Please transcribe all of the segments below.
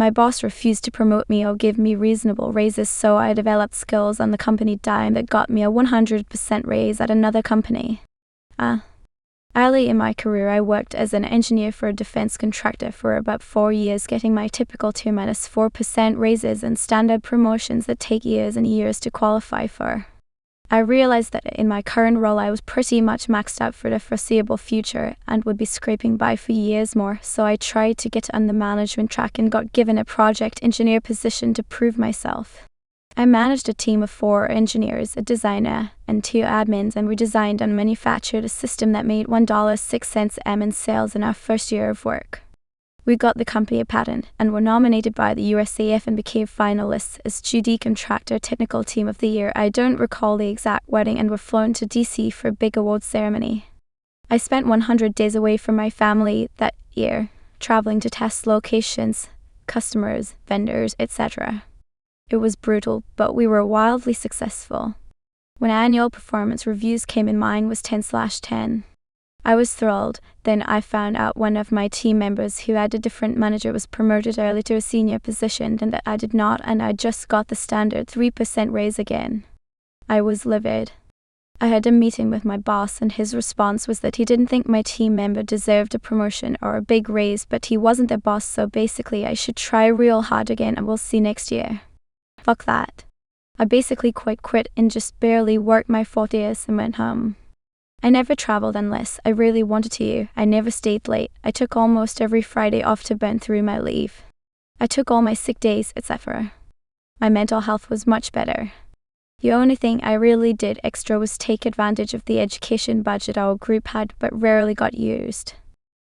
My boss refused to promote me or give me reasonable raises, so I developed skills on the company dime that got me a 100% raise at another company. Early in my career, I worked as an engineer for a defense contractor for about 4 years, getting my typical 2-4% raises and standard promotions that take years and years to qualify for. I realized that in my current role I was pretty much maxed out for the foreseeable future and would be scraping by for years more, so I tried to get on the management track and got given a project engineer position to prove myself. I managed a team of 4 engineers, a designer, and 2 admins, and we designed and manufactured a system that made $1.06 in sales in our first year of work. We got the company a patent and were nominated by the USAF and became finalists as GD Contractor Technical Team of the Year. I don't recall the exact wording, and were flown to DC for a big award ceremony. I spent 100 days away from my family that year, traveling to test locations, customers, vendors, etc. It was brutal, but we were wildly successful. When annual performance reviews came in, mine was 10/10. I was thrilled. Then I found out one of my team members who had a different manager was promoted early to a senior position and that I did not, and I just got the standard 3% raise again. I was livid. I had a meeting with my boss, and his response was that he didn't think my team member deserved a promotion or a big raise, but he wasn't their boss, so basically I should try real hard again and we'll see next year. Fuck that. I basically quit and just barely worked my 4 years and went home. I never traveled unless I really wanted to. I never stayed late. I took almost every Friday off to burn through my leave. I took all my sick days, etc. My mental health was much better. The only thing I really did extra was take advantage of the education budget our group had but rarely got used.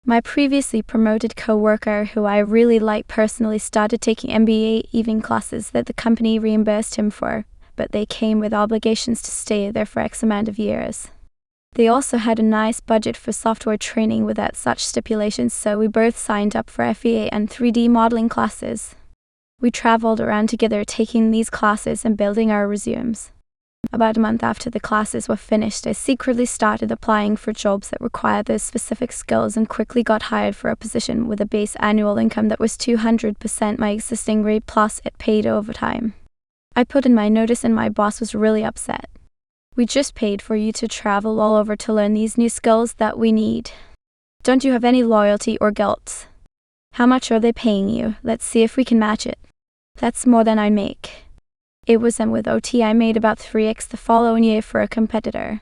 My previously promoted co-worker, who I really liked personally, started taking MBA evening classes that the company reimbursed him for, but they came with obligations to stay there for X amount of years. They also had a nice budget for software training without such stipulations, so we both signed up for FEA and 3D modeling classes. We traveled around together taking these classes and building our resumes. About a month after the classes were finished, I secretly started applying for jobs that required those specific skills and quickly got hired for a position with a base annual income that was 200% my existing rate, plus it paid overtime. I put in my notice and my boss was really upset. We just paid for you to travel all over to learn these new skills that we need. Don't you have any loyalty or guilt? How much are they paying you? Let's see if we can match it. That's more than I make. It was, and with OT I made about 3x the following year for a competitor.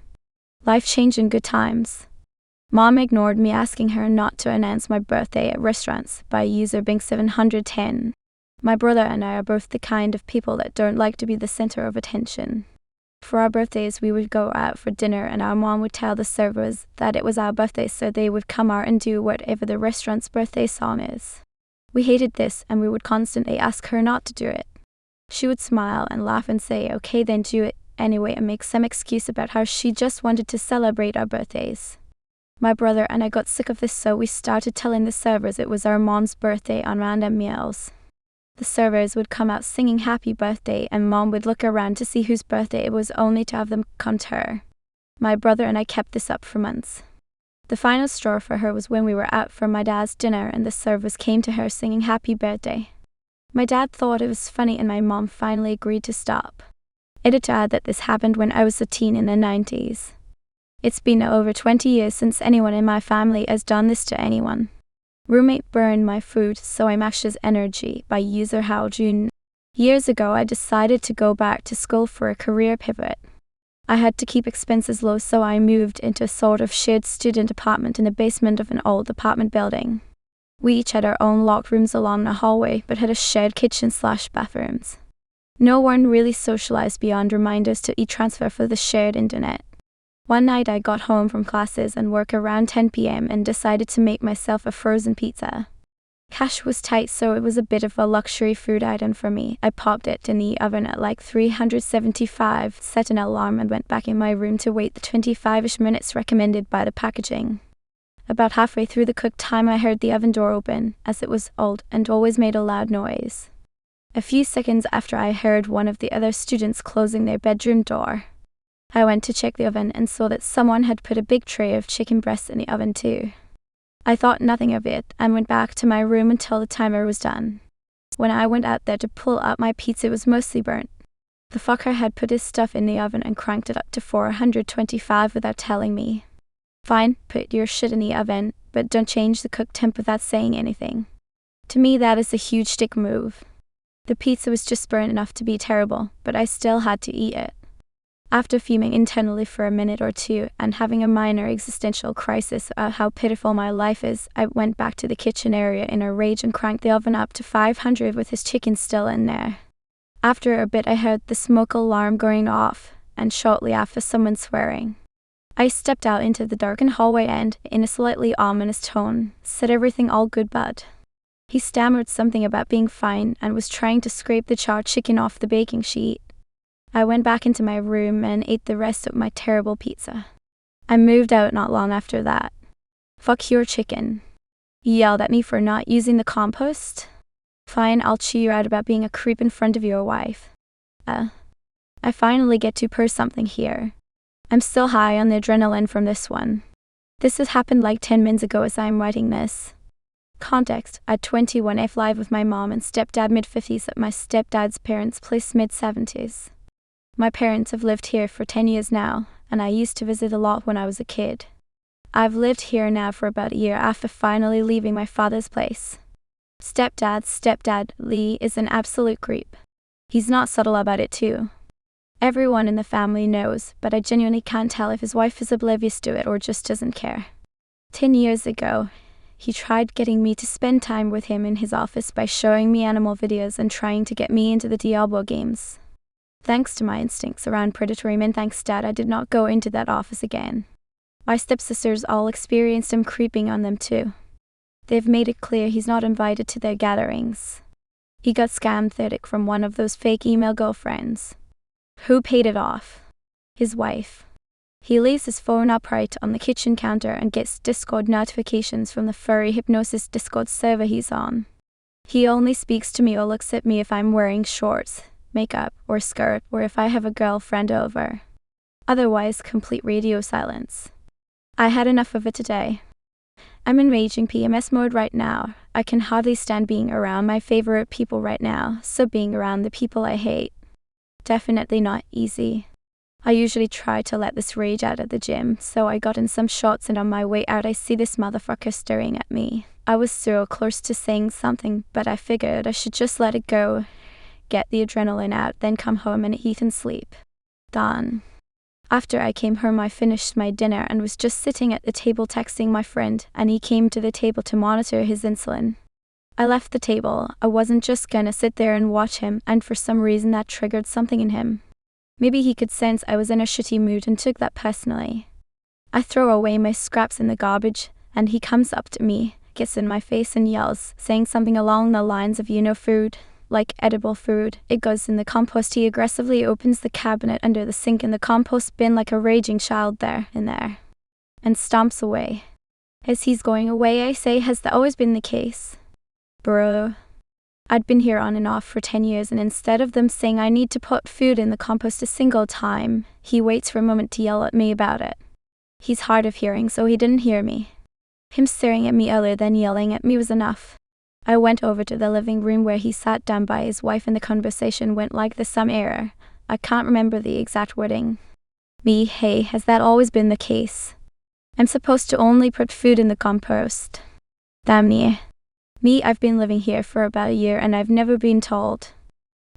Life changed in good times. Mom ignored me asking her not to announce my birthday at restaurants by user being 710. My brother and I are both the kind of people that don't like to be the center of attention. For our birthdays, we would go out for dinner and our mom would tell the servers that it was our birthday, so they would come out and do whatever the restaurant's birthday song is. We hated this and we would constantly ask her not to do it. She would smile and laugh and say, okay then do it anyway, and make some excuse about how she just wanted to celebrate our birthdays. My brother and I got sick of this, so we started telling the servers it was our mom's birthday on random meals. The servers would come out singing happy birthday, and Mom would look around to see whose birthday it was, only to have them come to her. My brother and I kept this up for months. The final straw for her was when we were out for my dad's dinner and the servers came to her singing happy birthday. My dad thought it was funny and my mom finally agreed to stop. It is to add that this happened when I was a teen in the 90s. It's been over 20 years since anyone in my family has done this to anyone. Roommate burned my food, so I matched his energy by user Hal June. Years ago I decided to go back to school for a career pivot. I had to keep expenses low, so I moved into a sort of shared student apartment in the basement of an old apartment building. We each had our own locked rooms along the hallway, but had a shared kitchen/bathrooms. No one really socialized beyond reminders to e-transfer for the shared internet. One night I got home from classes and work around 10 p.m. and decided to make myself a frozen pizza. Cash was tight, so it was a bit of a luxury food item for me. I popped it in the oven at like 375, set an alarm and went back in my room to wait the 25-ish minutes recommended by the packaging. About halfway through the cook time I heard the oven door open, as it was old and always made a loud noise. A few seconds after I heard one of the other students closing their bedroom door. I went to check the oven and saw that someone had put a big tray of chicken breasts in the oven too. I thought nothing of it and went back to my room until the timer was done. When I went out there to pull out my pizza, it was mostly burnt. The fucker had put his stuff in the oven and cranked it up to 425 without telling me. Fine, put your shit in the oven, but don't change the cook temp without saying anything. To me, that is a huge dick move. The pizza was just burnt enough to be terrible, but I still had to eat it. After fuming internally for a minute or two and having a minor existential crisis about how pitiful my life is, I went back to the kitchen area in a rage and cranked the oven up to 500 with his chicken still in there. After a bit, I heard the smoke alarm going off, and shortly after, someone swearing. I stepped out into the darkened hallway and, in a slightly ominous tone, said everything all good, bud. He stammered something about being fine and was trying to scrape the charred chicken off the baking sheet. I went back into my room and ate the rest of my terrible pizza. I moved out not long after that. Fuck your chicken. You yelled at me for not using the compost? Fine, I'll chew you out about being a creep in front of your wife. I finally get to purr something here. I'm still high on the adrenaline from this one. This has happened like 10 minutes ago as I'm writing this. Context, at 21 F live with my mom and stepdad mid-50s at my stepdad's parents' place mid-70s. My parents have lived here for 10 years now, and I used to visit a lot when I was a kid. I've lived here now for about a year after finally leaving my father's place. Stepdad Lee is an absolute creep. He's not subtle about it too. Everyone in the family knows, but I genuinely can't tell if his wife is oblivious to it or just doesn't care. 10 years ago, he tried getting me to spend time with him in his office by showing me animal videos and trying to get me into the Diablo games. Thanks to my instincts around predatory men, thanks Dad, I did not go into that office again. My stepsisters all experienced him creeping on them too. They've made it clear he's not invited to their gatherings. He got scammed thick from one of those fake email girlfriends. Who paid it off? His wife. He leaves his phone upright on the kitchen counter and gets Discord notifications from the furry hypnosis Discord server he's on. He only speaks to me or looks at me if I'm wearing shorts, makeup, or skirt, or if I have a girlfriend over. Otherwise, complete radio silence. I had enough of it today. I'm in raging PMS mode right now. I can hardly stand being around my favorite people right now, so being around the people I hate. Definitely not easy. I usually try to let this rage out at the gym, so I got in some shots and on my way out I see this motherfucker staring at me. I was so close to saying something, but I figured I should just let it go, get the adrenaline out, then come home and eat and sleep. Done. After I came home I finished my dinner and was just sitting at the table texting my friend, and he came to the table to monitor his insulin. I left the table. I wasn't just gonna sit there and watch him, and for some reason that triggered something in him. Maybe he could sense I was in a shitty mood and took that personally. I throw away my scraps in the garbage, and he comes up to me, gets in my face and yells, saying something along the lines of, you know, food, like edible food, it goes in the compost. He aggressively opens the cabinet under the sink in the compost bin like a raging child in there, and stomps away. As he's going away I say, has that always been the case? Bro. I'd been here on and off for 10 years, and instead of them saying I need to put food in the compost a single time, he waits for a moment to yell at me about it. He's hard of hearing, so he didn't hear me. Him staring at me earlier than yelling at me was enough. I went over to the living room where he sat down by his wife, and the conversation went like this, some error. I can't remember the exact wording. Me, hey, has that always been the case? I'm supposed to only put food in the compost. Damn me. Me, I've been living here for about a year and I've never been told.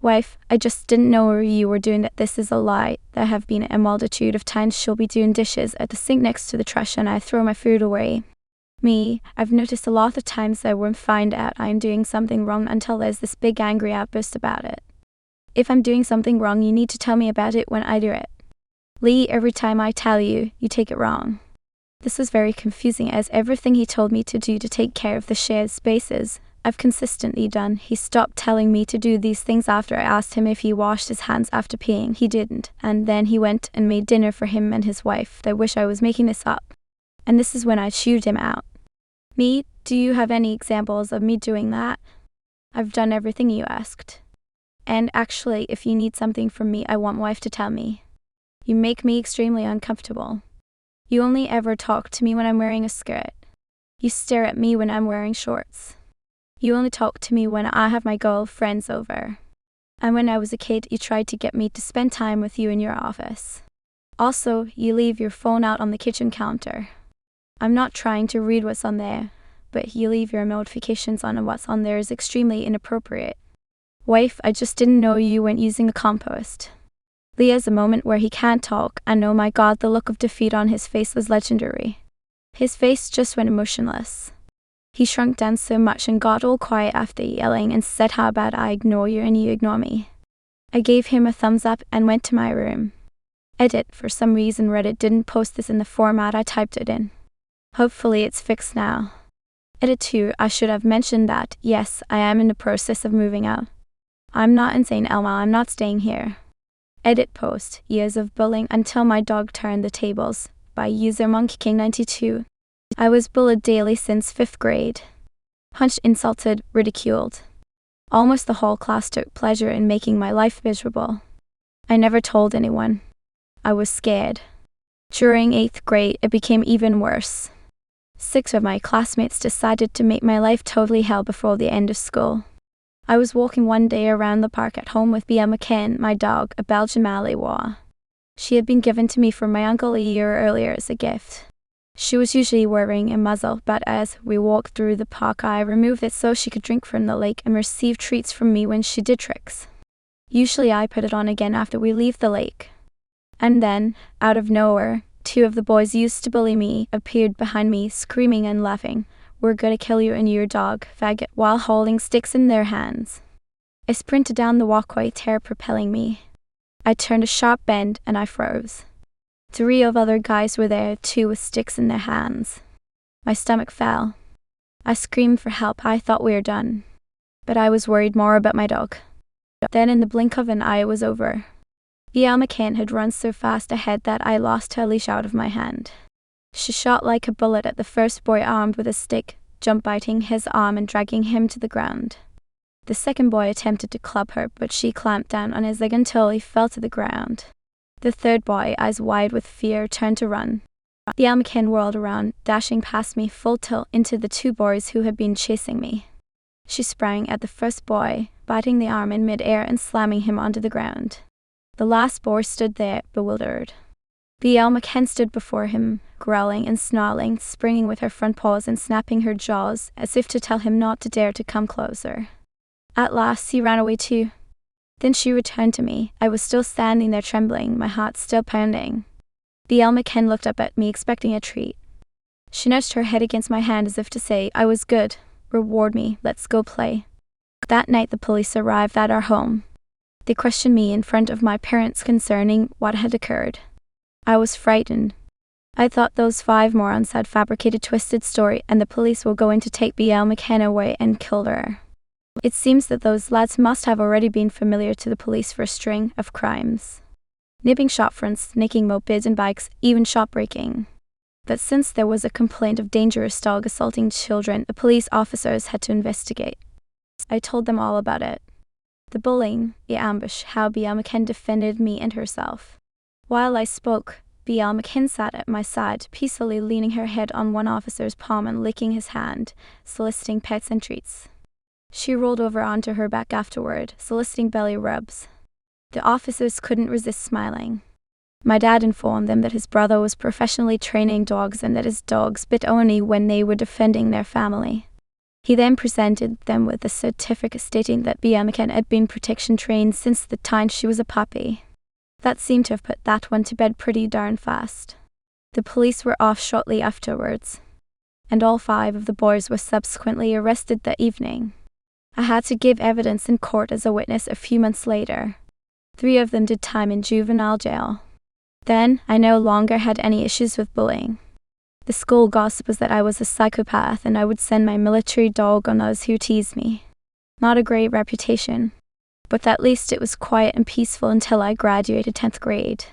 Wife, I just didn't know where you were doing that. This is a lie. There have been a multitude of times she'll be doing dishes at the sink next to the trash and I throw my food away. Me, I've noticed a lot of times I won't find out I'm doing something wrong until there's this big angry outburst about it. If I'm doing something wrong, you need to tell me about it when I do it. Lee, every time I tell you, you take it wrong. This was very confusing, as everything he told me to do to take care of the shared spaces, I've consistently done. He stopped telling me to do these things after I asked him if he washed his hands after peeing. He didn't, and then he went and made dinner for him and his wife. I wish I was making this up. And this is when I chewed him out. Me, do you have any examples of me doing that? I've done everything you asked. And actually, if you need something from me, I want my wife to tell me. You make me extremely uncomfortable. You only ever talk to me when I'm wearing a skirt. You stare at me when I'm wearing shorts. You only talk to me when I have my girlfriends over. And when I was a kid, you tried to get me to spend time with you in your office. Also, you leave your phone out on the kitchen counter. I'm not trying to read what's on there, but you leave your notifications on and what's on there is extremely inappropriate. Wife, I just didn't know you weren't using the compost. Leah's a moment where he can't talk, and oh my god, the look of defeat on his face was legendary. His face just went emotionless. He shrunk down so much and got all quiet after yelling and said how bad I ignore you and you ignore me. I gave him a thumbs up and went to my room. Edit, for some reason Reddit didn't post this in the format I typed it in. Hopefully it's fixed now. Edit 2, I should have mentioned that, yes, I am in the process of moving out. I'm not insane, Elma, I'm not staying here. Edit post, years of bullying until my dog turned the tables, by user MonkeyKing92. I was bullied daily since 5th grade. Punched, insulted, ridiculed. Almost the whole class took pleasure in making my life miserable. I never told anyone. I was scared. During 8th grade, it became even worse. 6 of my classmates decided to make my life totally hell before the end of school. I was walking one day around the park at home with Bia McKen, my dog, a Belgian Malinois. She had been given to me from my uncle a year earlier as a gift. She was usually wearing a muzzle, but as we walked through the park, I removed it so she could drink from the lake and receive treats from me when she did tricks. Usually I put it on again after we leave the lake. And then, out of nowhere, 2 of the boys used to bully me appeared behind me, screaming and laughing, "We're gonna kill you and your dog, faggot," while holding sticks in their hands. I sprinted down the walkway, terror propelling me. I turned a sharp bend and I froze. 3 of other guys were there too with sticks in their hands. My stomach fell. I screamed for help. I thought we were done. But I was worried more about my dog. Then in the blink of an eye it was over. Bia McKen had run so fast ahead that I lost her leash out of my hand. She shot like a bullet at the first boy armed with a stick, jump biting his arm and dragging him to the ground. The second boy attempted to club her, but she clamped down on his leg until he fell to the ground. The third boy, eyes wide with fear, turned to run. Bia McKen whirled around, dashing past me full tilt into the 2 boys who had been chasing me. She sprang at the first boy, biting the arm in mid-air and slamming him onto the ground. The last boy stood there, bewildered. Bia McKen stood before him, growling and snarling, springing with her front paws and snapping her jaws, as if to tell him not to dare to come closer. At last, he ran away too. Then she returned to me. I was still standing there trembling, my heart still pounding. Bia McKen looked up at me, expecting a treat. She nudged her head against my hand as if to say, "I was good. Reward me. Let's go play." That night the police arrived at our home. They questioned me in front of my parents concerning what had occurred. I was frightened. I thought those 5 morons had fabricated a twisted story and the police were going to take Bia McKen away and kill her. It seems that those lads must have already been familiar to the police for a string of crimes. Nipping shop fronts, nicking mopeds and bikes, even shop breaking. But since there was a complaint of dangerous dog assaulting children, the police officers had to investigate. I told them all about it. The bullying, the ambush, how Bia McKen defended me and herself. While I spoke, Bia McKen sat at my side, peacefully leaning her head on one officer's palm and licking his hand, soliciting pets and treats. She rolled over onto her back afterward, soliciting belly rubs. The officers couldn't resist smiling. My dad informed them that his brother was professionally training dogs and that his dogs bit only when they were defending their family. He then presented them with a certificate stating that Bia McKen had been protection trained since the time she was a puppy. That seemed to have put that one to bed pretty darn fast. The police were off shortly afterwards, and all 5 of the boys were subsequently arrested that evening. I had to give evidence in court as a witness a few months later. 3 of them did time in juvenile jail. Then, I no longer had any issues with bullying. The school gossip was that I was a psychopath and I would send my military dog on those who teased me. Not a great reputation, but at least it was quiet and peaceful until I graduated 10th grade.